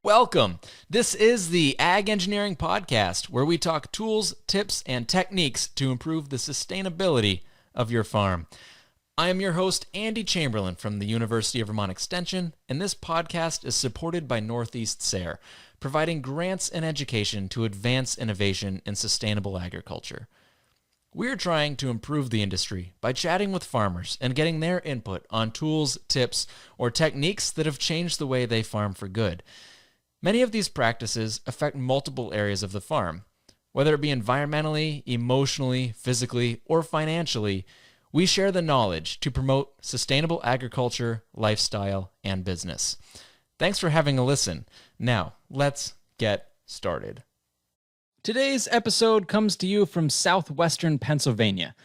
Welcome. This is the Ag Engineering Podcast, where we talk tools, tips, and techniques to improve the sustainability of your farm. I am your host, Andy Chamberlain from the University of Vermont Extension, and this podcast is supported by Northeast SARE, providing grants and education to advance innovation in sustainable agriculture. We're trying to improve the industry by chatting with farmers and getting their input on tools, tips, or techniques that have changed the way they farm for good. Many of these practices affect multiple areas of the farm. Whether it be environmentally, emotionally, physically, or financially, we share the knowledge to promote sustainable agriculture, lifestyle, and business. Thanks for having a listen. Now, let's get started. Today's episode comes to you from southwestern Pennsylvania,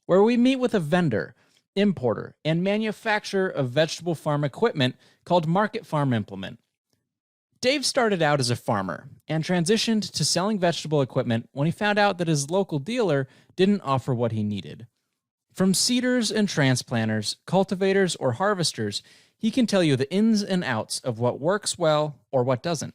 where we meet with a vendor, importer, and manufacturer of vegetable farm equipment called Market Farm Implement. Dave started out as a farmer and transitioned to selling vegetable equipment when he found out that his local dealer didn't offer what he needed. From seeders and transplanters, cultivators, or harvesters, he can tell you the ins and outs of what works well or what doesn't.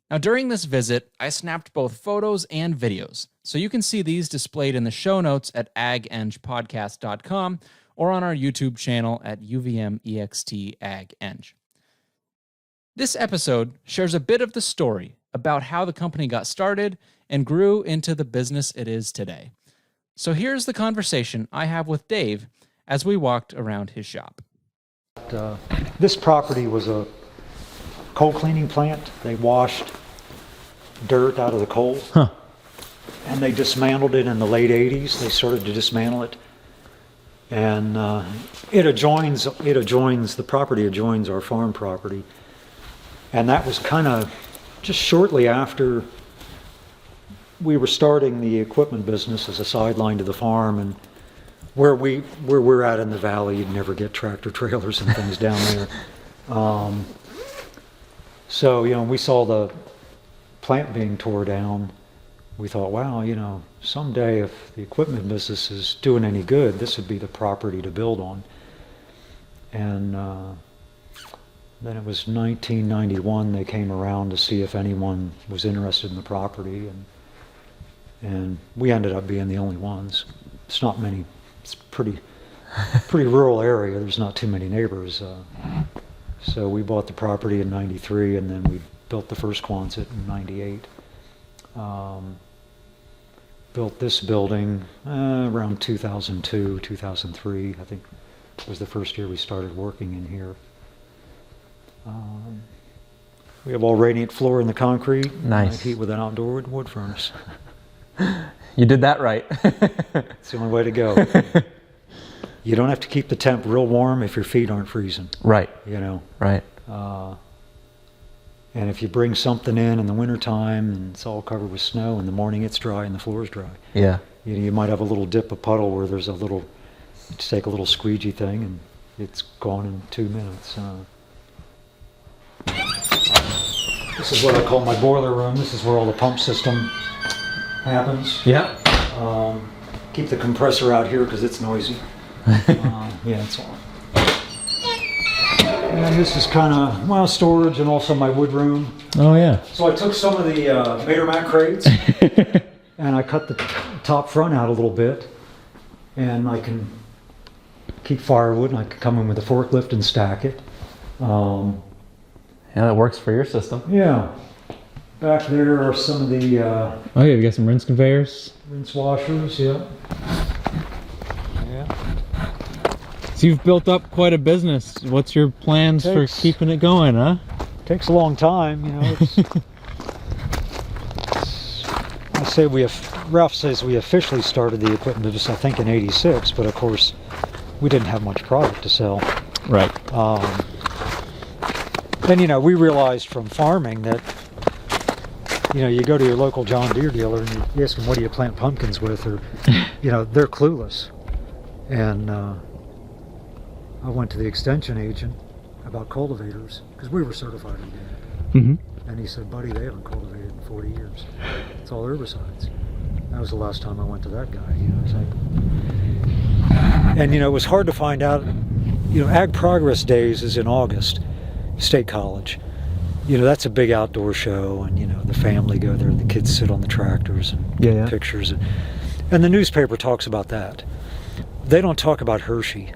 Now, during this visit, I snapped both photos and videos, so you can see these displayed in the show notes at agengpodcast.com or on our YouTube channel at UVMEXTAgeng. This episode shares a bit of the story about how the company got started and grew into the business it is today. So here's the conversation I have with Dave as we walked around his shop. This property was a coal cleaning plant. They washed dirt out of the coal, and they dismantled it in the late 80s. They started to dismantle it, and the property adjoins our farm property. And that was kind of just shortly after we were starting the equipment business as a sideline to the farm, and where we're at in the valley, you'd never get tractor trailers and things down there. So, we saw the plant being tore down. We thought, wow, someday if the equipment business is doing any good, this would be the property to build on. And then it was 1991, they came around to see if anyone was interested in the property, and we ended up being the only ones. It's not many, it's pretty rural area, there's not too many neighbors. So we bought the property in 93, and then we built the first Quonset in 98. Built this building around 2002, 2003, I think was the first year we started working in here. We have all radiant floor in the concrete. Nice. Heat with an outdoor wood furnace. You did that right. It's the only way to go. You don't have to keep the temp real warm if your feet aren't freezing. Right. And Right. if you bring something in the wintertime and it's all covered with snow, in the morning it's dry and the floor is dry. Yeah. You might have a little dip of puddle where there's you take a little squeegee thing and it's gone in 2 minutes. This is what I call my boiler room. This is where all the pump system happens. Yeah. Keep the compressor out here because it's noisy. It's on. And this is kind of, storage and also my wood room. Oh, yeah. So I took some of the Matermac crates and I cut the top front out a little bit, and I can keep firewood, and I can come in with a forklift and stack it. Yeah, that works for your system. Yeah. Back there are some of the Oh, yeah, you got some rinse conveyors. rinse washers, yeah. So you've built up quite a business. What's your plans for keeping it going, huh? Takes a long time, Ralph says we officially started the equipment business, I think, in '86, but of course we didn't have much product to sell. Right. Then, we realized from farming that, you go to your local John Deere dealer and you ask them, what do you plant pumpkins with? Or, they're clueless. And I went to the extension agent about cultivators, because we were certified in that. Mm-hmm. And he said, buddy, they haven't cultivated in 40 years. It's all herbicides. That was the last time I went to that guy. And, it was hard to find out. Ag Progress Days is in August, State College. that's a big outdoor show, and the family go there, the kids sit on the tractors and get pictures, and the newspaper talks about that. They don't talk about Hershey.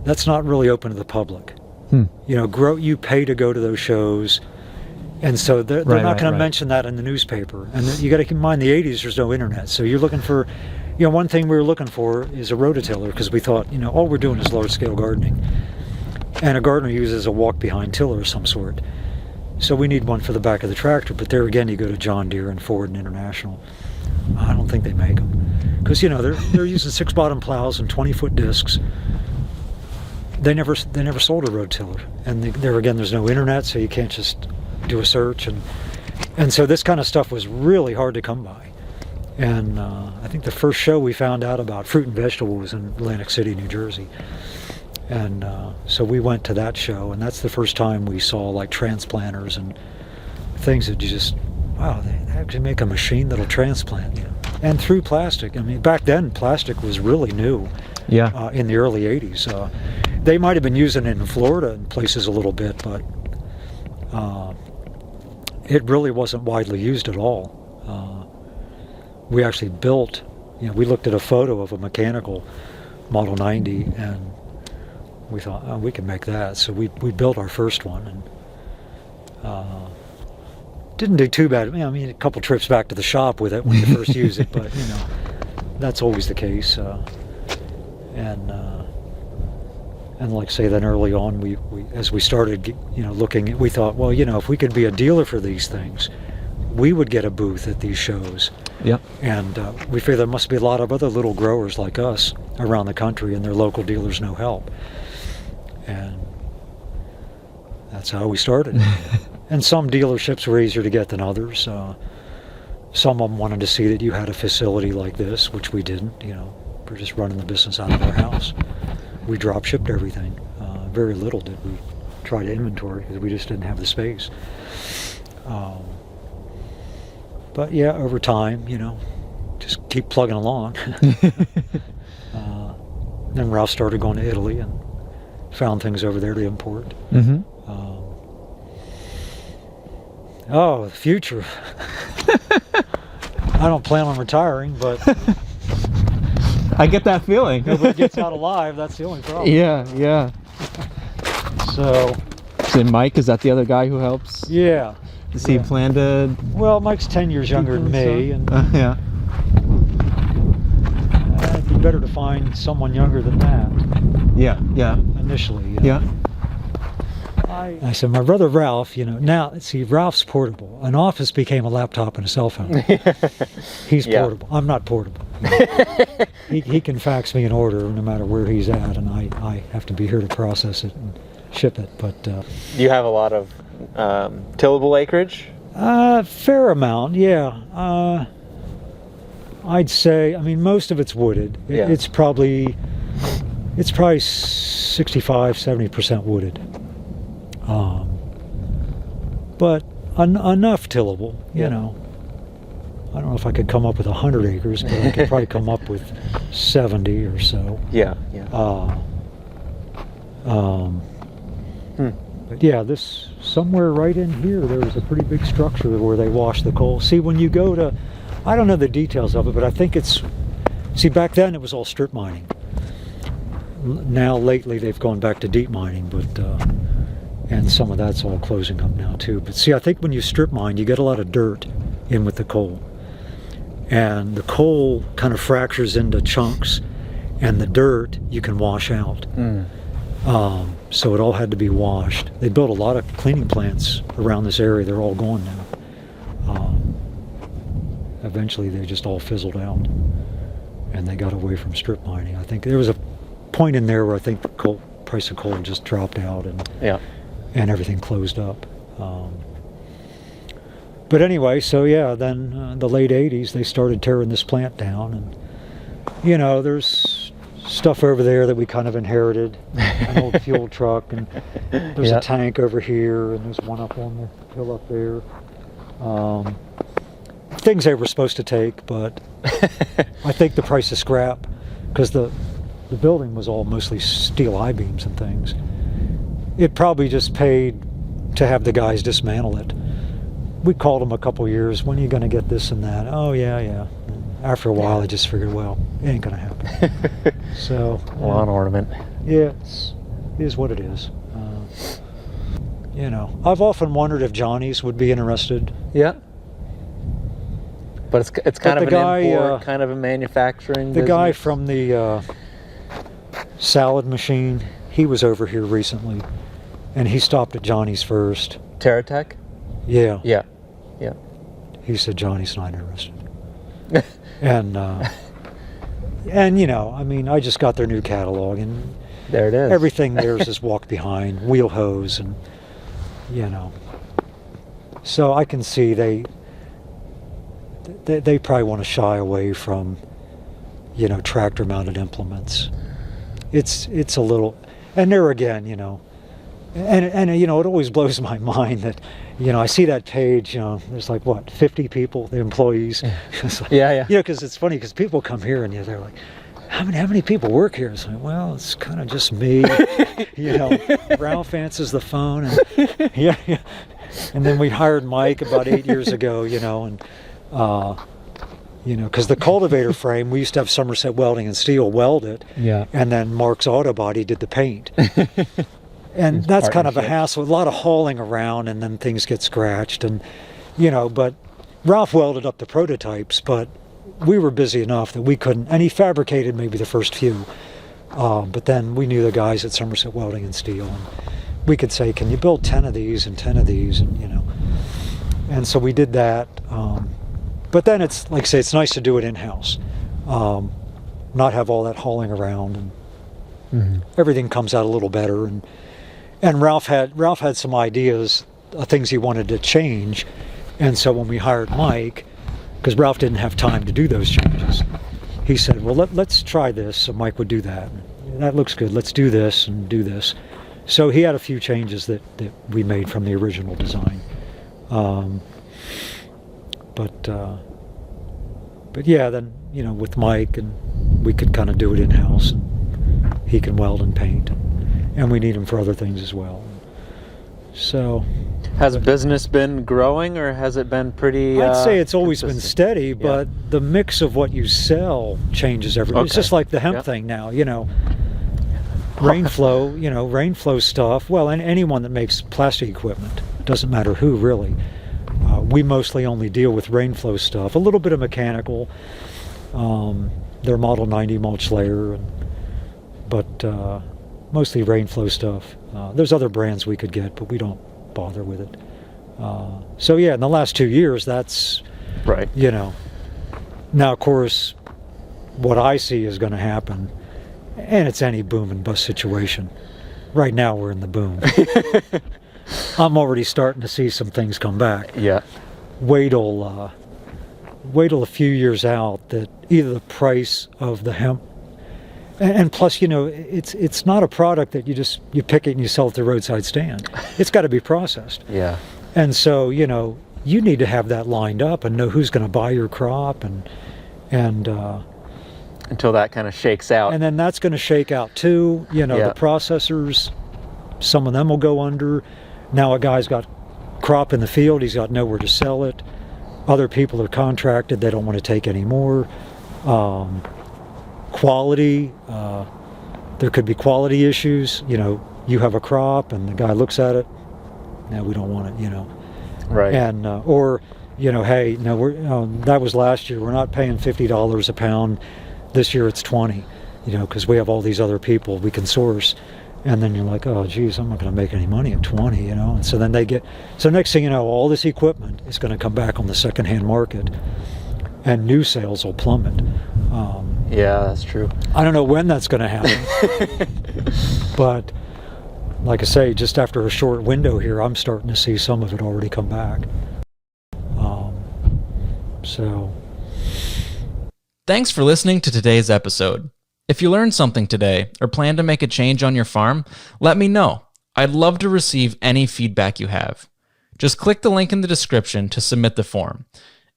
That's not really open to the public. You pay to go to those shows, and so they're not going to mention that in the newspaper. And you got to keep in mind, the 80s, there's no internet, so you're looking for, one thing we were looking for is a rototiller, because we thought, all we're doing is large-scale gardening, and a gardener uses a walk-behind tiller of some sort. So we need one for the back of the tractor, but there again, you go to John Deere and Ford and International. I don't think they make them, because they're using 6-bottom plows and 20-foot discs. They never sold a rototiller, and there again, there's no internet, so you can't just do a search, and so this kind of stuff was really hard to come by. And I think the first show we found out about fruit and vegetable was in Atlantic City, New Jersey. And so we went to that show, and that's the first time we saw like transplanters and things that you just, wow, they actually make a machine that'll transplant. And through plastic. I mean, back then plastic was really new. In the early 80s. They might have been using it in Florida and places a little bit, but it really wasn't widely used at all. We actually built, we looked at a photo of a mechanical Model 90, and we thought, oh, we can make that. So we built our first one, and didn't do too bad. I mean, a couple trips back to the shop with it when you first use it, but that's always the case. And like I say, then early on, we as we started, looking, we thought, well, if we could be a dealer for these things, we would get a booth at these shows. And we figured there must be a lot of other little growers like us around the country, and their local dealers no help. And that's how we started. And some dealerships were easier to get than others. Some of them wanted to see that you had a facility like this, which we didn't. We're just running the business out of our house. We drop shipped everything. Very little did we try to inventory, because we just didn't have the space. But yeah, over time, just keep plugging along. Then Ralph started going to Italy and found things over there to import. The future. I don't plan on retiring, but I get that feeling. Nobody gets out alive. That's the only problem. Yeah. So Mike, is that the other guy who helps? Yeah. Does he plan to? Well, Mike's 10 years younger than me, and it'd be better to find someone younger than that. Yeah. Initially. I said, my brother Ralph, now, see, Ralph's portable. An office became a laptop and a cell phone. He's portable. I'm not portable. He can fax me an order no matter where he's at, and I have to be here to process it and ship it. But do you have a lot of tillable acreage? Fair amount, yeah. I'd say, most of it's wooded. It's probably 65-70% wooded. But enough tillable, you know. I don't know if I could come up with 100 acres, but I could probably come up with 70 or so. But yeah, this somewhere right in here, there was a pretty big structure where they wash the coal. See, when you go to, I don't know the details of it, but I think it's, see, back then it was all strip mining. Now lately they've gone back to deep mining, but and some of that's all closing up now too. But see, I think when you strip mine, you get a lot of dirt in with the coal, and the coal kind of fractures into chunks, and the dirt you can wash out. So it all had to be washed. They built a lot of cleaning plants around this area. They're all gone now. Eventually they just all fizzled out, and they got away from strip mining. I think there was a point in there where I think the price of coal just dropped out, and everything closed up. But anyway, so yeah, then the late 80s, they started tearing this plant down, and there's stuff over there that we kind of inherited, an old fuel truck, and there's a tank over here, and there's one up on the hill up there. Things they were supposed to take, but I think the price of scrap, because the building was all mostly steel I-beams and things, it probably just paid to have the guys dismantle it. We called them a couple years, when are you going to get this and that? Oh, yeah. And after a while, I just figured, well, it ain't going to happen. So, Lawn ornament. yeah, it is what it is. I've often wondered if Johnny's would be interested. Yeah. But it's kind But of the an guy, import, kind of a manufacturing The business. guy from the salad machine, he was over here recently, and he stopped at Johnny's first. Terratech? Yeah. Yeah. He said Johnny's not interested. and I just got their new catalog, and There it is. everything theirs is walk behind, wheel hose, and so I can see they probably want to shy away from tractor mounted implements. It's a little, and there again, and it always blows my mind that I see that page, there's like 50 people, the employees. It's like, Yeah. because it's funny, because people come here and they're like, how many people work here? It's like, well, it's kind of just me. Ralph answers the phone, and yeah. And then we hired Mike about 8 years ago, and because the cultivator frame, we used to have Somerset Welding and Steel weld it, and then Mark's Auto Body did the paint. And that's kind of a hassle, a lot of hauling around, and then things get scratched, and but Ralph welded up the prototypes, but we were busy enough that we couldn't, and he fabricated maybe the first few, but then we knew the guys at Somerset Welding and Steel, and we could say, can you build 10 of these and 10 of these, and so we did that. But then it's, like I say, it's nice to do it in-house, not have all that hauling around, and everything comes out a little better. And Ralph had some ideas, things he wanted to change, and so when we hired Mike, because Ralph didn't have time to do those changes, he said, well, let's try this. So Mike would do that. That looks good. Let's do this and do this. So he had a few changes that we made from the original design. But yeah, then with Mike, and we could kind of do it in house, and he can weld and paint, and we need him for other things as well. So, Has business been growing, or has it been pretty? I'd say it's always been consistent? steady, but the mix of what you sell changes every. It's Okay. just like the hemp thing now. Rainflow stuff. Well, and anyone that makes plastic equipment, doesn't matter who really. We mostly only deal with rainflow stuff, a little bit of mechanical, their Model 90 mulch layer, but mostly rainflow stuff. There's other brands we could get, but we don't bother with it. So yeah, in the last 2 years, that's, Right. Now of course, what I see is going to happen, and it's any boom and bust situation. Right now we're in the boom. I'm already starting to see some things come back. Yeah. Wait till a few years out that either the price of the hemp, and plus, it's not a product that you pick it and you sell at the roadside stand. It's got to be processed. Yeah. And so, you need to have that lined up and know who's going to buy your crop, and Until that kind of shakes out. and then that's going to shake out too. Yeah. The processors, some of them will go under. Now a guy's got crop in the field, he's got nowhere to sell it. Other people are contracted, they don't want to take any more. Quality, there could be quality issues. You have a crop and the guy looks at it, no, we don't want it, Right. And hey, no, that was last year, we're not paying $50 a pound, this year it's 20, because we have all these other people we can source. And then you're like, oh geez, I'm not going to make any money at 20, and so then so next thing you know, all this equipment is going to come back on the secondhand market, and new sales will plummet. Yeah, that's true. I don't know when that's going to happen, but like I say, just after a short window here, I'm starting to see some of it already come back. So, Thanks for listening to today's episode. If you learned something today or plan to make a change on your farm, let me know. I'd love to receive any feedback you have. Just click the link in the description to submit the form.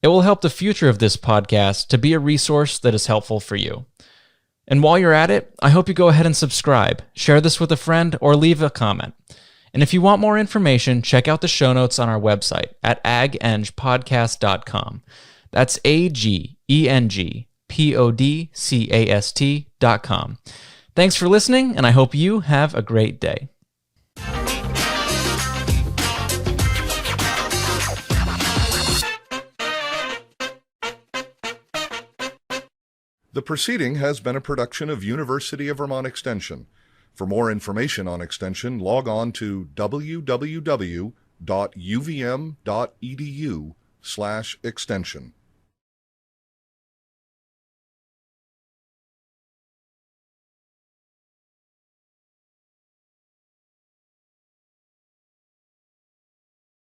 It will help the future of this podcast to be a resource that is helpful for you. And while you're at it, I hope you go ahead and subscribe, share this with a friend, or leave a comment. And if you want more information, check out the show notes on our website at agengpodcast.com. That's agengpodcast.com. Thanks for listening, and I hope you have a great day. The proceeding has been a production of University of Vermont Extension. For more information on Extension, log on to www.uvm.edu/extension.